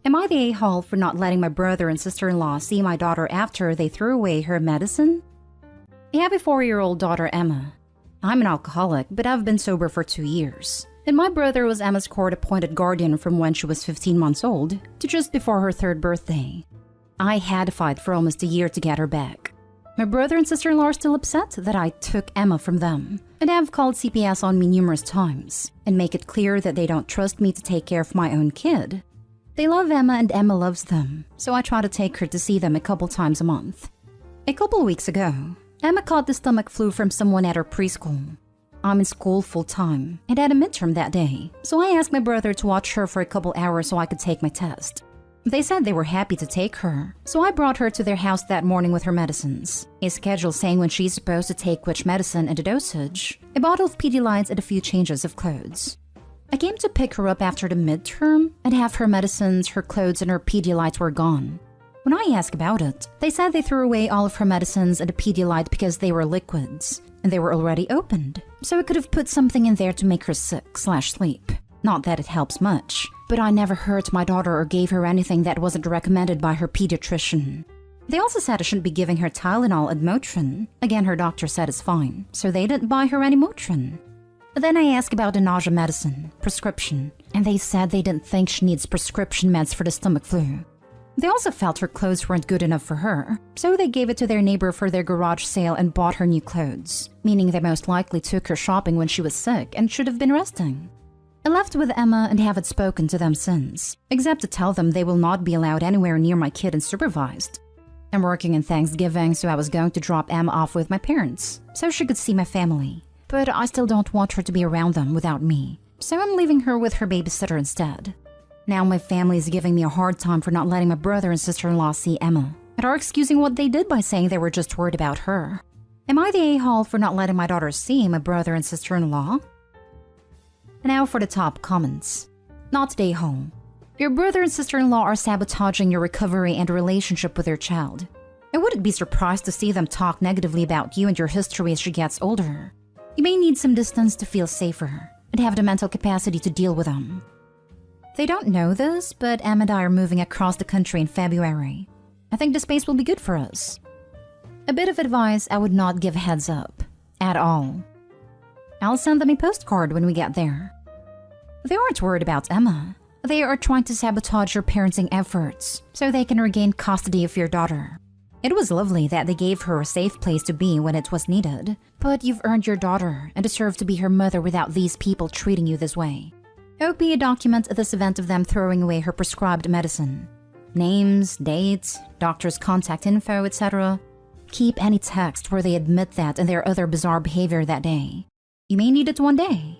Am I the a-hole for not letting my brother and sister-in-law see my daughter after they threw away her medicine? I have a 4-year-old daughter, Emma. I'm an alcoholic, but I've been sober for 2 years. And my brother was Emma's court-appointed guardian from when she was 15 months old to just before her 3rd birthday. I had to fight for almost a year to get her back. My brother and sister-in-law are still upset that I took Emma from them, and have called CPS on me numerous times and make it clear that they don't trust me to take care of my own kid. They love Emma and Emma loves them, so I try to take her to see them a couple times a month. A couple of weeks ago, Emma caught the stomach flu from someone at her preschool. I'm in school full-time and had a midterm that day, so I asked my brother to watch her for a couple hours so I could take my test. They said they were happy to take her, so I brought her to their house that morning with her medicines, a schedule saying when she's supposed to take which medicine and the dosage, a bottle of Pedialyte and a few changes of clothes. I came to pick her up after the midterm, and half her medicines, her clothes, and her Pedialyte were gone. When I asked about it, they said they threw away all of her medicines and the Pedialyte because they were liquids, and they were already opened, so I could have put something in there to make her sick/sleep. Not that it helps much, but I never hurt my daughter or gave her anything that wasn't recommended by her pediatrician. They also said I shouldn't be giving her Tylenol and Motrin. Again, her doctor said it's fine, so they didn't buy her any Motrin. Then I asked about the nausea medicine, prescription, and they said they didn't think she needs prescription meds for the stomach flu. They also felt her clothes weren't good enough for her, so they gave it to their neighbor for their garage sale and bought her new clothes, meaning they most likely took her shopping when she was sick and should have been resting. I left with Emma and haven't spoken to them since, except to tell them they will not be allowed anywhere near my kid unsupervised. I'm working in Thanksgiving, so I was going to drop Emma off with my parents, so she could see my family. But I still don't want her to be around them without me, so I'm leaving her with her babysitter instead. Now my family is giving me a hard time for not letting my brother and sister-in-law see Emma, and are excusing what they did by saying they were just worried about her. Am I the a-hole for not letting my daughter see my brother and sister-in-law? Now for the top comments. Not the a-hole. Your brother and sister-in-law are sabotaging your recovery and relationship with your child. I wouldn't be surprised to see them talk negatively about you and your history as she gets older. You may need some distance to feel safer and have the mental capacity to deal with them. They don't know this, but Em and I are moving across the country in February. I think the space will be good for us. A bit of advice: I would not give heads up. At all. I'll send them a postcard when we get there. They aren't worried about Emma. They are trying to sabotage your parenting efforts so they can regain custody of your daughter. It was lovely that they gave her a safe place to be when it was needed, but you've earned your daughter and deserve to be her mother without these people treating you this way. OPA document this event of them throwing away her prescribed medicine. Names, dates, doctor's contact info, etc. Keep any text where they admit that and their other bizarre behavior that day. You may need it one day.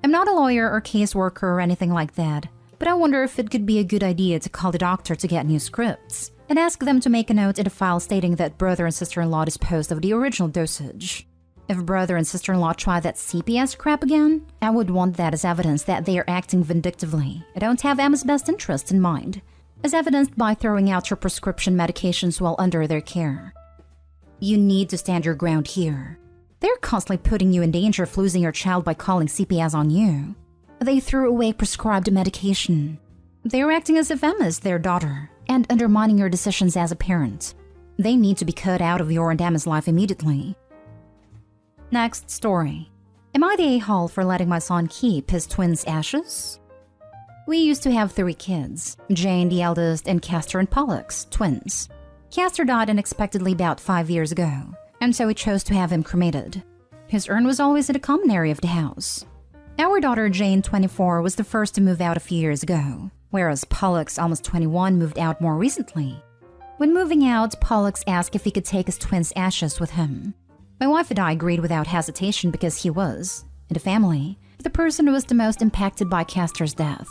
I'm not a lawyer or caseworker or anything like that, but I wonder if it could be a good idea to call the doctor to get new scripts and ask them to make a note in the file stating that brother and sister-in-law disposed of the original dosage. If brother and sister-in-law try that CPS crap again, I would want that as evidence that they are acting vindictively and don't have Emma's best interests in mind, as evidenced by throwing out her prescription medications while under their care. You need to stand your ground here. They're constantly putting you in danger of losing your child by calling CPS on you. They threw away prescribed medication. They're acting as if Emma is their daughter and undermining your decisions as a parent. They need to be cut out of your and Emma's life immediately. Next story. Am I the a-hole for letting my son keep his twins' ashes? We used to have 3 kids, Jane, the eldest, and Castor and Pollux, twins. Castor died unexpectedly about 5 years ago, and so we chose to have him cremated. His urn was always in the common area of the house. Our daughter Jane, 24, was the first to move out a few years ago, whereas Pollux, almost 21, moved out more recently. When moving out, Pollux asked if he could take his twins' ashes with him. My wife and I agreed without hesitation because he was, in the family, the person who was the most impacted by Castor's death.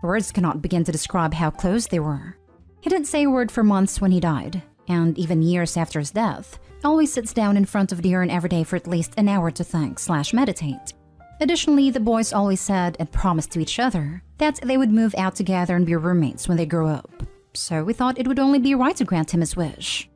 Words cannot begin to describe how close they were. He didn't say a word for months when he died, and even years after his death, always sits down in front of the urn every day for at least an hour to think/meditate. Additionally, the boys always said and promised to each other that they would move out together and be roommates when they grew up. So we thought it would only be right to grant him his wish.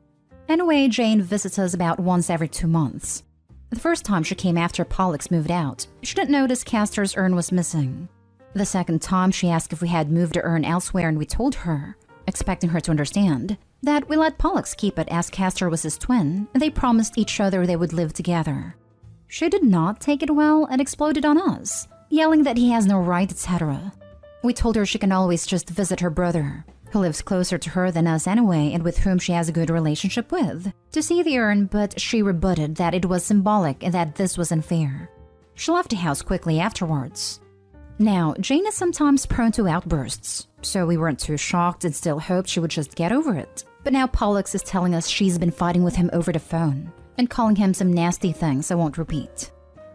Anyway, Jane visits us about once every 2 months. The first time she came after Pollux moved out, she didn't notice Castor's urn was missing. The second time, she asked if we had moved to earn elsewhere, and we told her, expecting her to understand, that we let Pollux keep it as Castor was his twin, and they promised each other they would live together. She did not take it well and exploded on us, yelling that he has no right, etc. We told her she can always just visit her brother, who lives closer to her than us anyway and with whom she has a good relationship with, to see the urn, but she rebutted that it was symbolic and that this was unfair. She left the house quickly afterwards. Now, Jane is sometimes prone to outbursts, so we weren't too shocked and still hoped she would just get over it. But now Pollux is telling us she's been fighting with him over the phone and calling him some nasty things I won't repeat.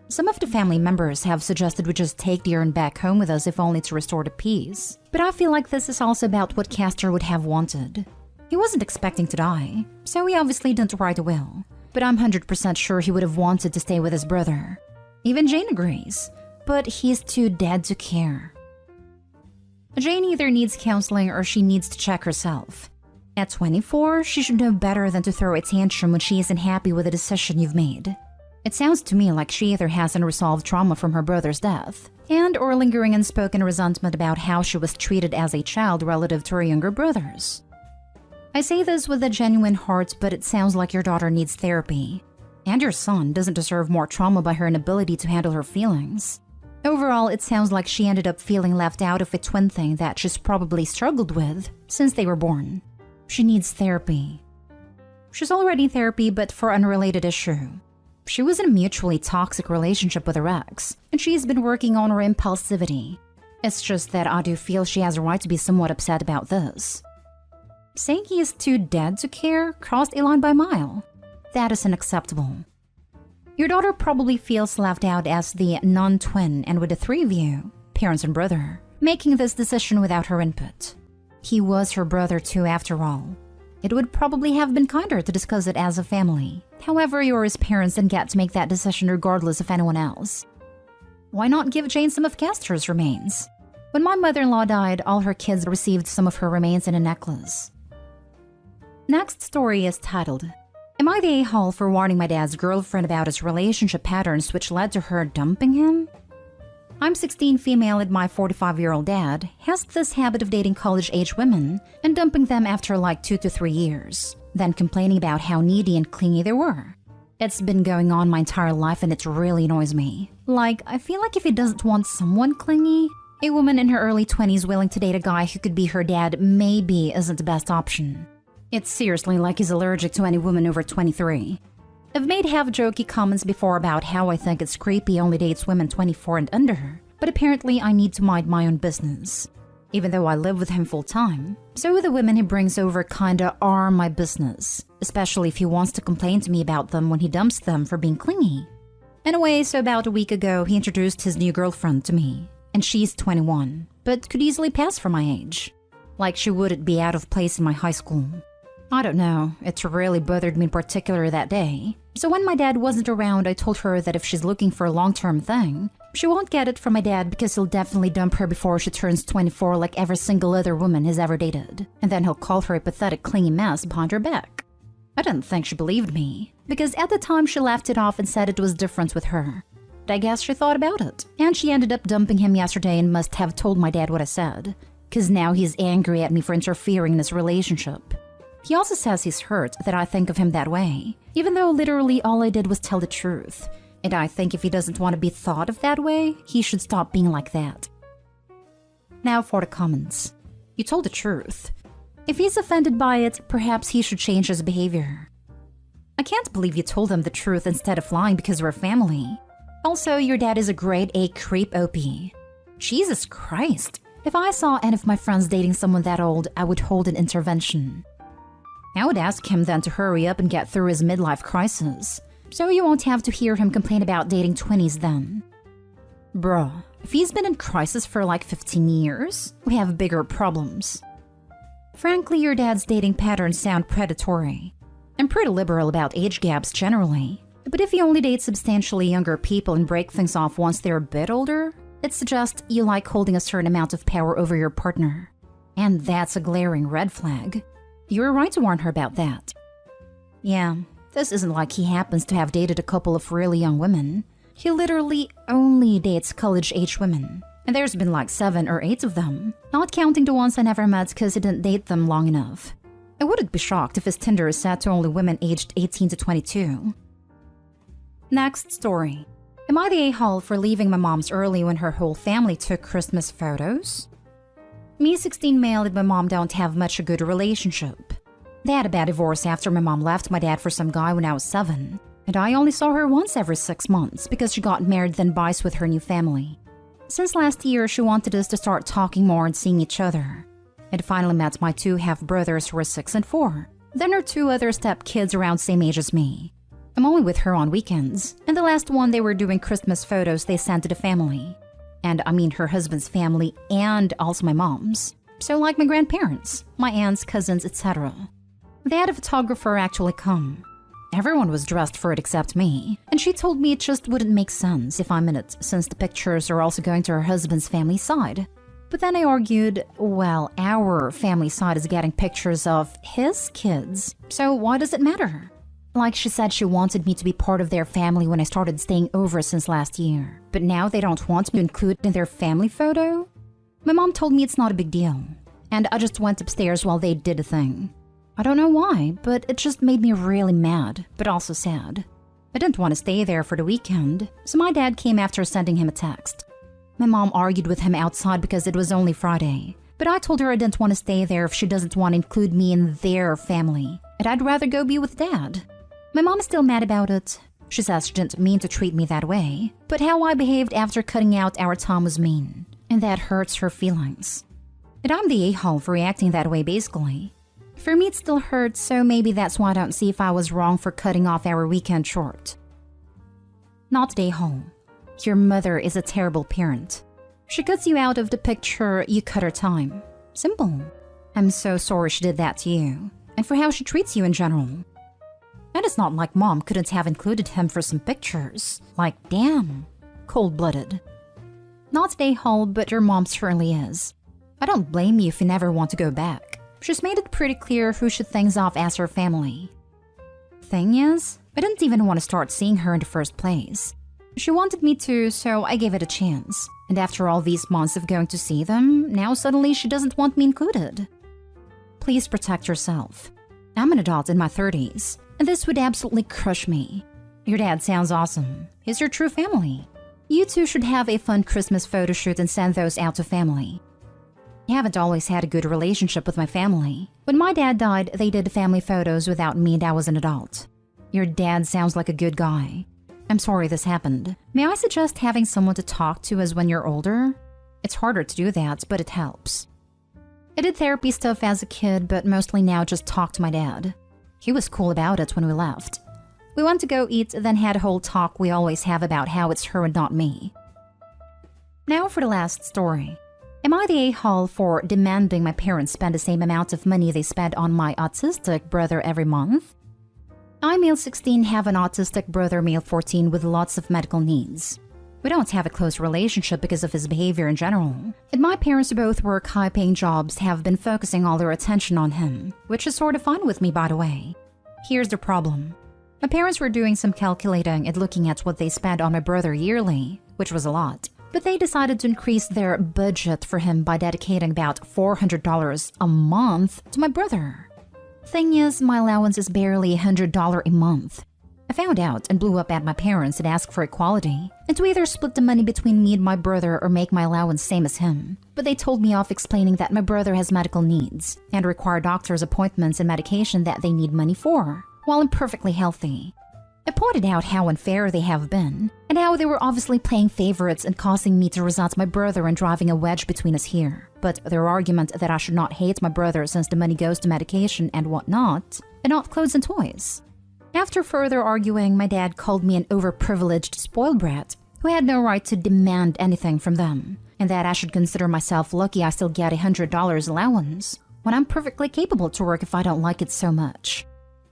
Some of the family members have suggested we just take the urn back home with us if only to restore the peace. But I feel like this is also about what Castor would have wanted. He wasn't expecting to die, so he obviously didn't write a will. But I'm 100% sure he would have wanted to stay with his brother. Even Jane agrees, but he's too dead to care. Jane either needs counseling or she needs to check herself. At 24, she should know better than to throw a tantrum when she isn't happy with the decision you've made. It sounds to me like she either has unresolved trauma from her brother's death, and or lingering unspoken resentment about how she was treated as a child relative to her younger brothers. I say this with a genuine heart, but it sounds like your daughter needs therapy. And your son doesn't deserve more trauma by her inability to handle her feelings. Overall, it sounds like she ended up feeling left out of a twin thing that she's probably struggled with since they were born. She needs therapy. She's already in therapy, but for an unrelated issue. She was in a mutually toxic relationship with her ex, and she's been working on her impulsivity. It's just that I do feel she has a right to be somewhat upset about this. Saying he is too dead to care crossed a line by a mile. That is unacceptable. Your daughter probably feels left out as the non-twin and with the three of you, parents and brother, making this decision without her input. He was her brother too, after all. It would probably have been kinder to discuss it as a family. However, you're his parents and get to make that decision regardless of anyone else. Why not give Jane some of Castor's remains? When my mother-in-law died, all her kids received some of her remains in a necklace. Next story is titled, Am I the a-hole for warning my dad's girlfriend about his relationship patterns which led to her dumping him? I'm 16 female and my 45-year-old dad has this habit of dating college-age women and dumping them after like 2 to 3 years, then complaining about how needy and clingy they were. It's been going on my entire life and it really annoys me. Like, I feel like if he doesn't want someone clingy, a woman in her early 20s willing to date a guy who could be her dad maybe isn't the best option. It's seriously like he's allergic to any woman over 23. I've made half-jokey comments before about how I think it's creepy he only dates women 24 and under, but apparently I need to mind my own business. Even though I live with him full-time, so the women he brings over kinda are my business, especially if he wants to complain to me about them when he dumps them for being clingy. Anyway, so about a week ago, he introduced his new girlfriend to me, and she's 21, but could easily pass for my age. Like she wouldn't be out of place in my high school. I don't know, it really bothered me in particular that day. So when my dad wasn't around, I told her that if she's looking for a long-term thing, she won't get it from my dad because he'll definitely dump her before she turns 24 like every single other woman he's ever dated. And then he'll call her a pathetic clingy mess behind her back. I didn't think she believed me, because at the time she laughed it off and said it was different with her. But I guess she thought about it, and she ended up dumping him yesterday and must have told my dad what I said, because now he's angry at me for interfering in his relationship. He also says he's hurt that I think of him that way, even though literally all I did was tell the truth. And I think if he doesn't want to be thought of that way, he should stop being like that. Now for the comments. You told the truth. If he's offended by it, perhaps he should change his behavior. I can't believe you told him the truth instead of lying because we're family. Also, your dad is a grade A creep OP. Jesus Christ. If I saw any of my friends dating someone that old, I would hold an intervention. I would ask him then to hurry up and get through his midlife crisis, so you won't have to hear him complain about dating 20s then. Bruh, if he's been in crisis for like 15 years, we have bigger problems. Frankly, your dad's dating patterns sound predatory. I'm pretty liberal about age gaps generally, but if you only date substantially younger people and break things off once they're a bit older, it suggests you like holding a certain amount of power over your partner. And that's a glaring red flag. You were right to warn her about that. Yeah, this isn't like he happens to have dated a couple of really young women. He literally only dates college-age women. And there's been like 7 or 8 of them, not counting the ones I never met because I didn't date them long enough. I wouldn't be shocked if his Tinder is set to only women aged 18 to 22. Next story. Am I the a-hole for leaving my mom's early when her whole family took Christmas photos? Me, 16 male, and my mom don't have much a good relationship. They had a bad divorce after my mom left my dad for some guy when I was 7. And I only saw her once every 6 months because she got married then buys with her new family. Since last year, she wanted us to start talking more and seeing each other. And finally met my 2 half-brothers who were 6 and 4. Then her 2 other step-kids around same age as me. I'm only with her on weekends. And the last one, they were doing Christmas photos they sent to the family. And I mean her husband's family and also my mom's. So like my grandparents, my aunts, cousins, etc. They had a photographer actually come. Everyone was dressed for it except me, and she told me it just wouldn't make sense if I'm in it since the pictures are also going to her husband's family side. But then I argued, well, our family side is getting pictures of his kids, so why does it matter? Like she said she wanted me to be part of their family when I started staying over since last year, but now they don't want me to include in their family photo? My mom told me it's not a big deal, and I just went upstairs while they did a thing. I don't know why, but it just made me really mad, but also sad. I didn't want to stay there for the weekend, so my dad came after sending him a text. My mom argued with him outside because it was only Friday, but I told her I didn't want to stay there if she doesn't want to include me in their family, and I'd rather go be with Dad. My mom is still mad about it. She says she didn't mean to treat me that way, but how I behaved after cutting out our time was mean, and that hurts her feelings. And I'm the a-hole for reacting that way basically. For me, it still hurts, so maybe that's why I don't see if I was wrong for cutting off our weekend short. Not the a-hole. Your mother is a terrible parent. She cuts you out of the picture, you cut her time. Simple. I'm so sorry she did that to you, and for how she treats you in general. And it's not like Mom couldn't have included him for some pictures. Like, damn. Cold-blooded. Not the a-hole, but your mom certainly is. I don't blame you if you never want to go back. She's made it pretty clear who should things off as her family. Thing is, I didn't even want to start seeing her in the first place. She wanted me to, so I gave it a chance. And after all these months of going to see them, now suddenly she doesn't want me included. Please protect yourself. I'm an adult in my 30s, and this would absolutely crush me. Your dad sounds awesome. He's your true family. You two should have a fun Christmas photo shoot and send those out to family. I haven't always had a good relationship with my family. When my dad died, they did family photos without me and I was an adult. Your dad sounds like a good guy. I'm sorry this happened. May I suggest having someone to talk to as when you're older? It's harder to do that, but it helps. I did therapy stuff as a kid, but mostly now just talk to my dad. He was cool about it when we left. We went to go eat, then had a whole talk we always have about how it's her and not me. Now for the last story. Am I the a-hole for demanding my parents spend the same amount of money they spend on my autistic brother every month? I, male 16, have an autistic brother, male 14, with lots of medical needs. We don't have a close relationship because of his behavior in general. And my parents, who both work high-paying jobs, have been focusing all their attention on him, which is sort of fine with me, by the way. Here's the problem. My parents were doing some calculating and looking at what they spend on my brother yearly, which was a lot. But they decided to increase their budget for him by dedicating about $400 a month to my brother. Thing is, my allowance is barely $100 a month. I found out and blew up at my parents and asked for equality, and to either split the money between me and my brother or make my allowance same as him. But they told me off explaining that my brother has medical needs and require doctor's appointments and medication that they need money for, while I'm perfectly healthy. I pointed out how unfair they have been, and how they were obviously playing favorites and causing me to resent my brother and driving a wedge between us here. But their argument that I should not hate my brother since the money goes to medication and whatnot, and not clothes and toys. After further arguing, my dad called me an overprivileged spoiled brat who had no right to demand anything from them, and that I should consider myself lucky I still get $100 allowance, when I'm perfectly capable to work if I don't like it so much.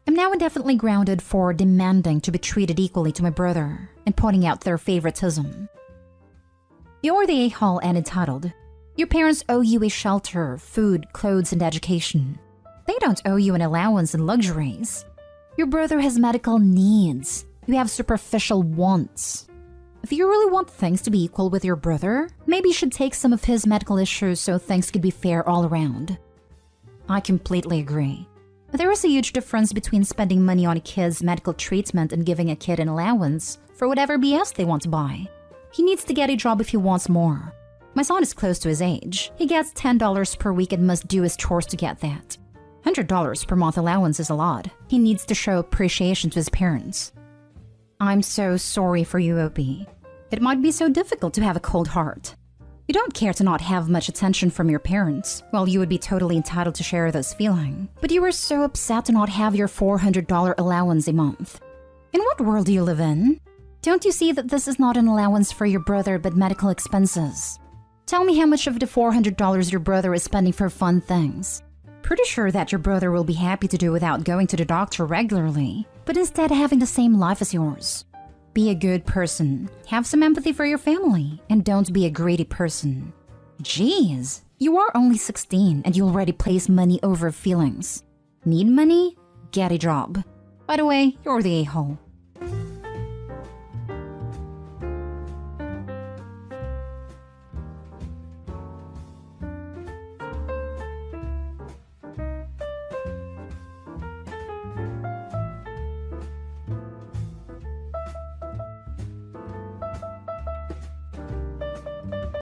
I'm now indefinitely grounded for demanding to be treated equally to my brother and pointing out their favoritism. You're the a-hole and entitled. Your parents owe you a shelter, food, clothes, and education. They don't owe you an allowance and luxuries. Your brother has medical needs. You have superficial wants. If you really want things to be equal with your brother, maybe you should take some of his medical issues so things could be fair all around. I completely agree. There is a huge difference between spending money on a kid's medical treatment and giving a kid an allowance for whatever BS they want to buy. He needs to get a job if he wants more. My son is close to his age. He gets $10 per week and must do his chores to get that. $100 per month allowance is a lot. He needs to show appreciation to his parents. I'm so sorry for you, Opie. It might be so difficult to have a cold heart. You don't care to not have much attention from your parents. Well, you would be totally entitled to share this feeling. But you were so upset to not have your $400 allowance a month. In what world do you live in? Don't you see that this is not an allowance for your brother but medical expenses? Tell me how much of the $400 your brother is spending for fun things. Pretty sure that your brother will be happy to do without going to the doctor regularly, but instead having the same life as yours. Be a good person, have some empathy for your family, and don't be a greedy person. Jeez, you are only 16 and you already place money over feelings. Need money? Get a job. By the way, you're the a-hole.